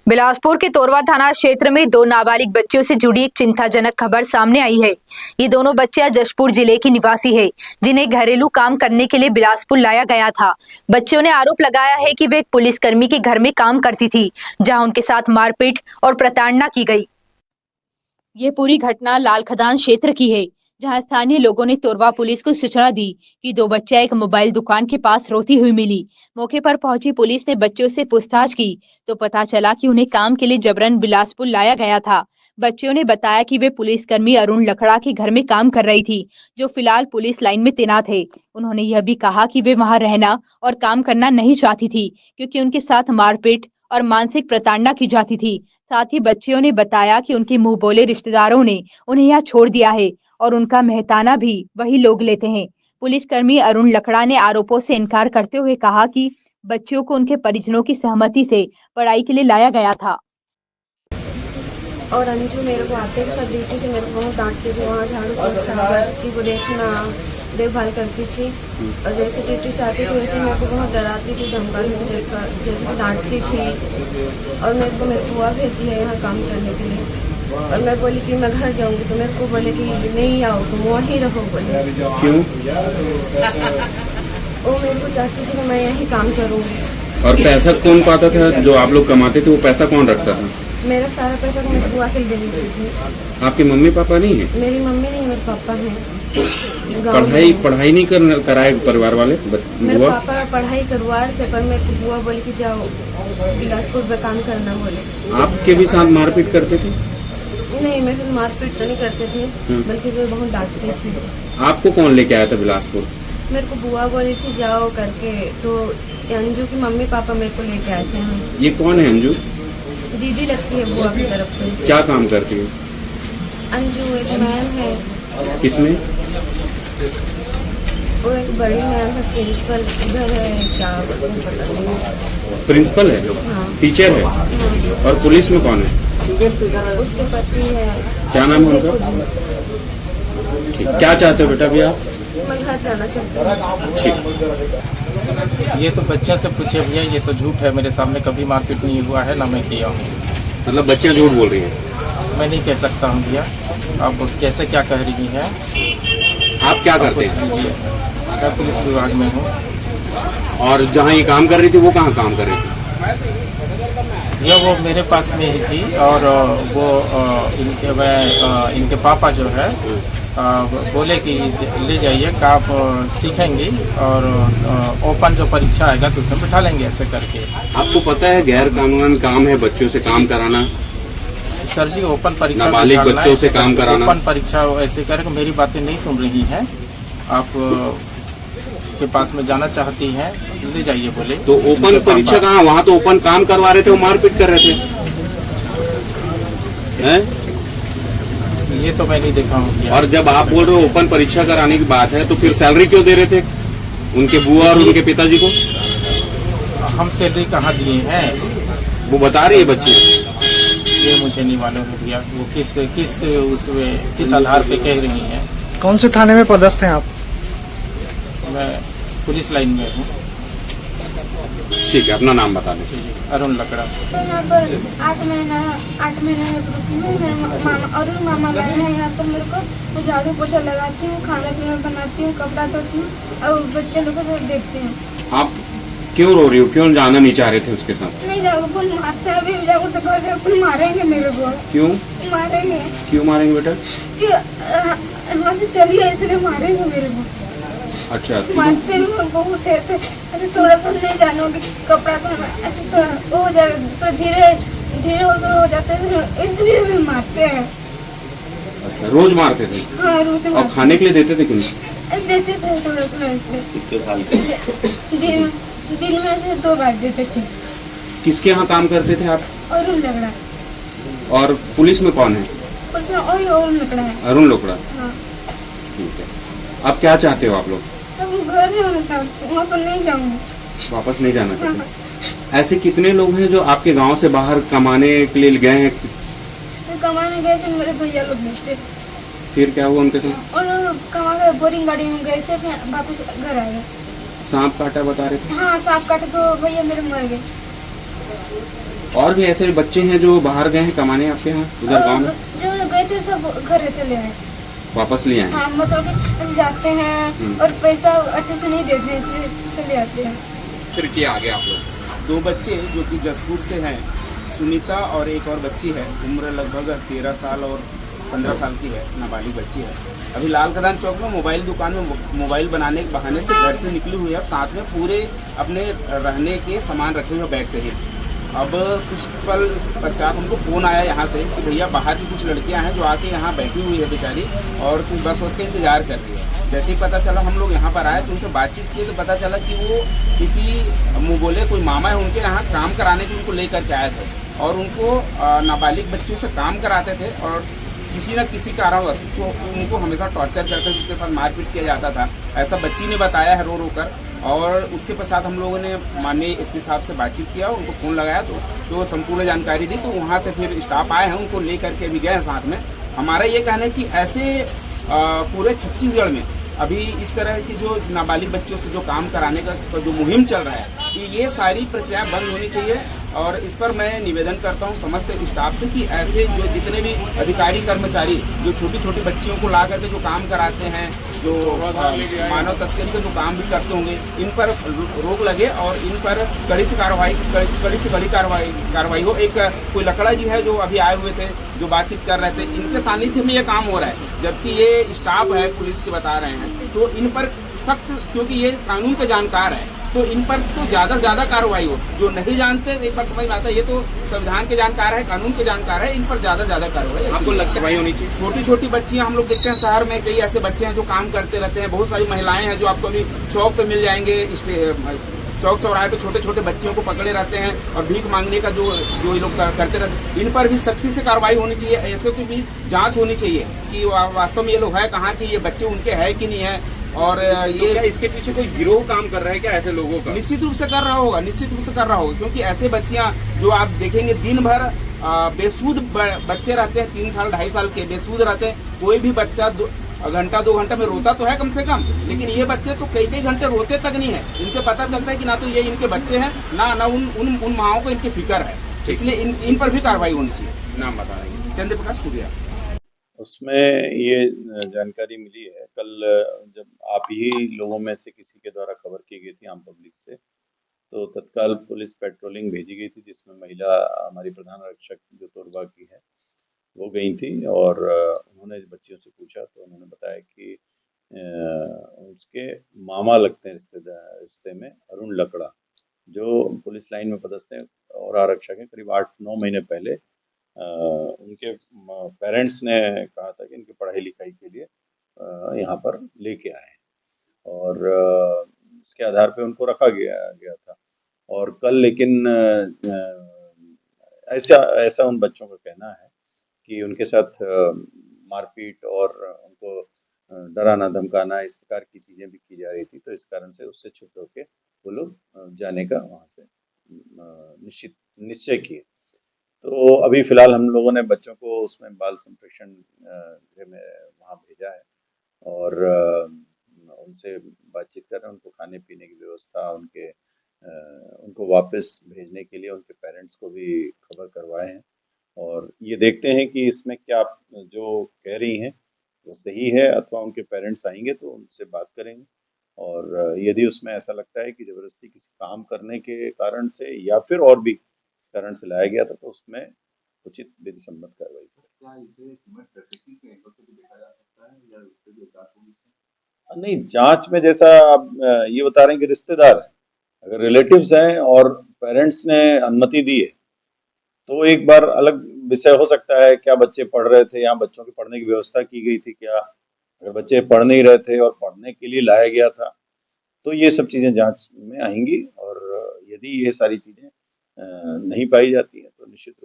बिलासपुर के तोरवा थाना क्षेत्र में दो नाबालिग बच्चियों से जुड़ी एक चिंताजनक खबर सामने आई है। ये दोनों बच्चियां जशपुर जिले की निवासी है, जिन्हें घरेलू काम करने के लिए बिलासपुर लाया गया था। बच्चियों ने आरोप लगाया है कि वे एक पुलिसकर्मी के घर में काम करती थी, जहां उनके साथ मारपीट और प्रताड़ना की गई। ये पूरी घटना लाल खदान क्षेत्र की है, जहां स्थानीय लोगों ने तोरवा पुलिस को सूचना दी कि दो बच्चियां एक मोबाइल दुकान के पास रोती हुई मिली। मौके पर पहुंची पुलिस ने बच्चों से पूछताछ की तो पता चला कि उन्हें काम के लिए जबरन बिलासपुर लाया गया था। बच्चियों ने बताया कि वे पुलिसकर्मी अरुण लकड़ा के घर में काम कर रही थी, जो फिलहाल पुलिस लाइन में तैनात है। उन्होंने यह भी कहा कि वे वहां रहना और काम करना नहीं चाहती थी, क्योंकि उनके साथ मारपीट और मानसिक प्रताड़ना की जाती थी। साथ ही बच्चियों ने बताया कि उनके मुंह बोले रिश्तेदारों ने उन्हें यहाँ छोड़ दिया है और उनका मेहताना भी वही लोग लेते हैं। पुलिसकर्मी अरुण लकड़ा ने आरोपों से इनकार करते हुए कहा कि बच्चियों को उनके परिजनों की सहमति से पढ़ाई के लिए लाया गया था। और अंजू मेरे को आते के साथ ड्यूटी से मेरे को बहुत डांटती थी, वहाँ झाड़ू पोछा बच्ची को देखना देखभाल करती थी। और जैसे ड्यूटी से आती थी वैसे मेरे को बहुत डराती थी, धमकाती थी, जैसे कि डांटती थी। और मेरे बुआ भेजी है यहाँ काम करने के लिए। और मैं बोली कि मैं घर जाऊंगी, तो मेरे को बोले कि नहीं आओ, तुम वहीं रहो। बोले क्यों? वो मेरे को चाहती थी कि मैं यहीं काम करूँगी। और पैसा कौन पाता था? जो आप लोग कमाते थे वो पैसा कौन रखता था? मेरा सारा पैसा तो मेरी बुआ के दे देती थी। आपके मम्मी पापा नहीं है? मेरी मम्मी नहीं, मेरे पापा हैं। पढ़ाई नहीं कराए परिवार वाले? मेरे पापा पढ़ाई करवा रहे थे, पर मेरे बुआ बोली कि जाओ बिलासपुर में काम करना। बोले आपके भी साथ मारपीट करते थे? नहीं, मेरे साथ मारपीट तो नहीं करते थे, बल्कि जो बहुत डांटते थे। आपको कौन लेके आया था बिलासपुर? मेरे को बुआ बोली थी जाओ करके, तो अंजू की मम्मी पापा मेरे को लेके आए थे। ये कौन है अंजू? दीदी लगती है बुआ की तरफ से। क्या काम करती है अंजू? एक मैम है। किसमें? वो एक बड़ी मैम है, प्रिंसिपल इधर है, क्या पता नहीं। प्रिंसिपल है? हाँ। टीचर है? हाँ। और पुलिस में कौन है? उसके पति है। क्या नाम है उनका? ठीक, क्या चाहते हो बेटा भी आप? मैं घर जाना चाहती हूँ। ये तो बच्चों से पूछे भैया, ये तो झूठ है, मेरे सामने कभी मारपीट नहीं हुआ है, ना मैं किया हूँ। मतलब बच्चियाँ झूठ बोल रही है? मैं नहीं कह सकता हूँ भैया, आप कैसे क्या कह रही हैं? आप क्या करते हैं? मैं पुलिस विभाग में हूँ। और जहाँ ये काम कर रही थी वो कहाँ काम कर रही थी? भैया वो मेरे पास में ही थी, और वो इनके पापा जो है बोले कि ले जाइए, आप सीखेंगी और ओपन जो परीक्षा आएगा तो उसमें बिठा लेंगे, ऐसे करके। आपको पता है गैर कानूनन काम है बच्चों से काम कराना? सर जी, ओपन परीक्षा, नाबालिग बच्चों से काम कराना। ओपन परीक्षा ऐसे करके मेरी बातें नहीं सुन रही हैं। आप के पास में जाना चाहती हैं, ले जाइए बोले। तो ओपन परीक्षा कहाँ? वहाँ तो ओपन काम करवा रहे थे, वो मारपीट कर रहे थे। हैं? ये तो मैं नहीं देखा हूँ। और जब आप बोल रहे हो ओपन परीक्षा कराने की बात है, तो फिर सैलरी क्यों दे रहे थे उनके बुआ और उनके पिताजी को? हम सैलरी कहाँ दिए हैं? वो बता रही है बच्ची। ये मुझे नहीं मालूम है भैया, वो किस आधार पे कह रही हैं। कौन से थाने में पदस्थ हैं आप? मैं पुलिस लाइन में हूँ। ठीक है, अपना नाम बता दें। अरुण लकड़ा। तो यहाँ पर 8 महीना रुकी हूँ। मेरे मामा अरुण मामा लाए हैं यहाँ पर मेरे को। मैं झाड़ू पोछा लगाती हूँ, खाना पीना बनाती हूँ, कपड़ा धोती हूँ और बच्चे लोग को देखती हूँ। आप क्यों रो रही हो? क्यों जाना नहीं चाह रहे थे उसके साथ? नहीं जाऊँ, पुल मारते हैं। अभी जाऊँ तो घर पुल मारेंगे मेरे को। क्यों मारेंगे? क्यों मारेंगे बेटा? कि वहाँ से चलिए इसलिए मारेंगे मेरे को। अच्छा, मारते भी बहुत थे, ऐसे थोड़ा सा नहीं जानोगे, कपड़ा तो ऐसे थोड़ा वो हो जाएगा, थोड़ा धीरे उधर हो जाते हैं, इसलिए भी मारते हैं। अच्छा, रोज मारते थे? हाँ, रोज और खाने के लिए देते थे कि नहीं? देते थे थोड़ा इसलिए। कितने साल के? दिन में से 2 बार देते थे। किसके यहाँ काम करते थे आप? अरुण लकड़ा। और पुलिस में कौन है? उसमें वही अरुण लकड़ा है। अरुण लकड़ा। हाँ। ठीक है, अब क्या चाहते हो आप लोग? अब घर जाना चाहती हूँ, वहाँ पर नहीं जाऊँगी। वापस नहीं जाना चाहते? ऐसे कितने लोग हैं जो आपके गांव से बाहर कमाने के लिए गए हैं? कमाने गए थे मेरे भैया लोग थे। फिर क्या हुआ उनके साथ? और लोग कमा के बोरिंग गाड़ी में गए थे, फिर वापस घर आ गए। सांप काटा बता रहे थे? हाँ, सांप काटे तो भैया मेरे मर गए। और भी ऐसे बच्चे हैं जो बाहर गए हैं कमाने आपके यहाँ उधर गाँव में, जो गए थे सब घर चले आए। वापस ले आए हैं? हाँ, मतलब कि ऐसे जाते हैं और पैसा अच्छे से नहीं देते, इसलिए चले आते हैं। फिर क्या आगे आप लोग? 2 बच्चे जो कि जसपुर से हैं, सुनीता और एक और बच्ची है, उम्र लगभग 13 साल और 15 साल की है, नाबालिग बच्ची है। अभी लाल कदान चौक में मोबाइल दुकान में मोबाइल बनाने के बहाने से घर से निकली हुई है और साथ में पूरे अपने रहने के सामान रखे हुए बैग से ही। अब कुछ पल पश्चात हमको फ़ोन आया यहाँ से कि भैया बाहर की कुछ लड़कियाँ हैं जो आके यहाँ बैठी हुई है बेचारी और कुछ बस का इंतजार कर रही है। जैसे ही पता चला हम लोग यहाँ पर आए तो उनसे बातचीत की तो पता चला कि वो किसी मुँह बोले कोई मामा है उनके यहाँ काम कराने के उनको लेकर के आए थे और उनको नाबालिग बच्चों से काम कराते थे और किसी न किसी कारणवश उनको हमेशा टॉर्चर करते थे, उसके साथ मारपीट किया जाता था, ऐसा बच्ची ने बताया है रो कर। और उसके पश्चात हम लोगों ने माननीय एसपी साहब से बातचीत किया, उनको फ़ोन लगाया तो संपूर्ण जानकारी दी। तो वहाँ से फिर स्टाफ आए हैं, उनको ले करके अभी गए हैं साथ में। हमारा ये कहना है कि ऐसे पूरे छत्तीसगढ़ में अभी इस तरह की जो नाबालिग बच्चों से जो काम कराने का जो मुहिम चल रहा है कि ये सारी प्रक्रिया बंद होनी चाहिए। और इस पर मैं निवेदन करता हूँ समस्त स्टाफ से कि ऐसे जो जितने भी अधिकारी कर्मचारी जो छोटी छोटी बच्चियों को ला करके जो काम कराते हैं, जो मानव तस्करी का जो काम भी करते होंगे, इन पर रोक लगे और इन पर कड़ी से कड़ी कार्रवाई हो। एक कोई लकड़ा जी है जो अभी आए हुए थे, जो बातचीत कर रहे थे, इनके सानिध्य में ये काम हो रहा है, जबकि ये स्टाफ है पुलिस के बता रहे हैं। तो इन पर सख्त, क्योंकि ये कानून के जानकार है, तो इन पर तो ज्यादा से ज्यादा कार्रवाई हो। जो नहीं जानते एक बार समझ में आता है, ये तो संविधान के जानकार है, कानून के जानकार है, इन पर ज्यादा से ज्यादा कार्रवाई आपको लगता है होनी चाहिए? छोटी छोटी बच्चियां हम लोग देखते हैं शहर में, कई ऐसे बच्चे हैं जो काम करते रहते हैं। बहुत सारी महिलाएं हैं जो आपको अभी चौक पे मिल जाएंगे, चौक चौराहे पे छोटे छोटे बच्चियों को पकड़े रहते हैं और भीख मांगने का जो ये लोग करते रहते हैं। इन पर भी सख्ती से कार्रवाई होनी चाहिए, ऐसे की भी जांच होनी चाहिए कि वास्तव में ये लोग है कहाँ की, ये बच्चे उनके है कि नहीं है। और ये क्या इसके पीछे कोई गिरोह काम कर रहा है क्या ऐसे लोगों का? निश्चित रूप से कर रहा होगा, निश्चित रूप से कर रहा होगा, क्योंकि ऐसे बच्चियां जो आप देखेंगे दिन भर बेसूद बच्चे रहते हैं, 3 साल 2.5 साल के बेसूद रहते हैं। कोई भी बच्चा घंटा 2 घंटा में रोता तो है कम से कम, लेकिन ये बच्चे तो कई घंटे रोते तक नहीं है। इनसे पता चलता है कि ना तो ये इनके बच्चे हैं, ना उन माओ को इनकी फिक्र है। इसलिए इन पर भी कार्रवाई होनी चाहिए। नाम बताएंगे? चंद्र प्रकाश सूर्या। उसमें ये जानकारी मिली है कल, जब आप ही लोगों में से किसी के द्वारा खबर की गई थी आम पब्लिक से, तो तत्काल पुलिस पेट्रोलिंग भेजी गई थी, जिसमें महिला हमारी प्रधान आरक्षक जो तोरबा की है वो गई थी। और उन्होंने बच्चियों से पूछा तो उन्होंने बताया कि उसके मामा लगते हैं रिश्ते में, अरुण लकड़ा, जो पुलिस लाइन में पदस्थ हैं और आरक्षक हैं। करीब 8-9 महीने पहले उनके पेरेंट्स ने कहा था कि इनकी पढ़ाई लिखाई के लिए यहाँ पर लेके आए हैं और इसके आधार पे उनको रखा गया था। और कल लेकिन ऐसा उन बच्चों का कहना है कि उनके साथ मारपीट और उनको डराना धमकाना इस प्रकार की चीजें भी की जा रही थी। तो इस कारण से उससे छुप होके वो लोग जाने का वहाँ से निश्चय किए। तो अभी फिलहाल हम लोगों ने बच्चों को उसमें बाल संप्रेक्षण गृह में वहाँ भेजा है और उनसे बातचीत कर रहे हैं। उनको खाने पीने की व्यवस्था, उनको वापस भेजने के लिए उनके पेरेंट्स को भी खबर करवाए हैं और ये देखते हैं कि इसमें क्या जो कह रही हैं वो सही है अथवा उनके पेरेंट्स आएंगे तो उनसे बात करेंगे। और यदि उसमें ऐसा लगता है कि जबरदस्ती किसी काम करने के कारण से या फिर और भी इस कारण से लाया गया था तो उसमें उचित विधि सम्मत कार्रवाई नहीं। जांच में जैसा आप ये बता रहे हैं कि रिश्तेदार हैं, अगर रिलेटिव्स हैं और पेरेंट्स ने अनुमति दी है तो एक बार अलग विषय हो सकता है। क्या बच्चे पढ़ रहे थे, यहाँ बच्चों के पढ़ने की व्यवस्था की गई थी क्या? अगर बच्चे पढ़ नहीं रहे थे और पढ़ने के लिए लाया गया था तो ये सब चीजें जांच में आएंगी और यदि ये सारी चीजें नहीं पाई जाती हैं तो निश्चित रूप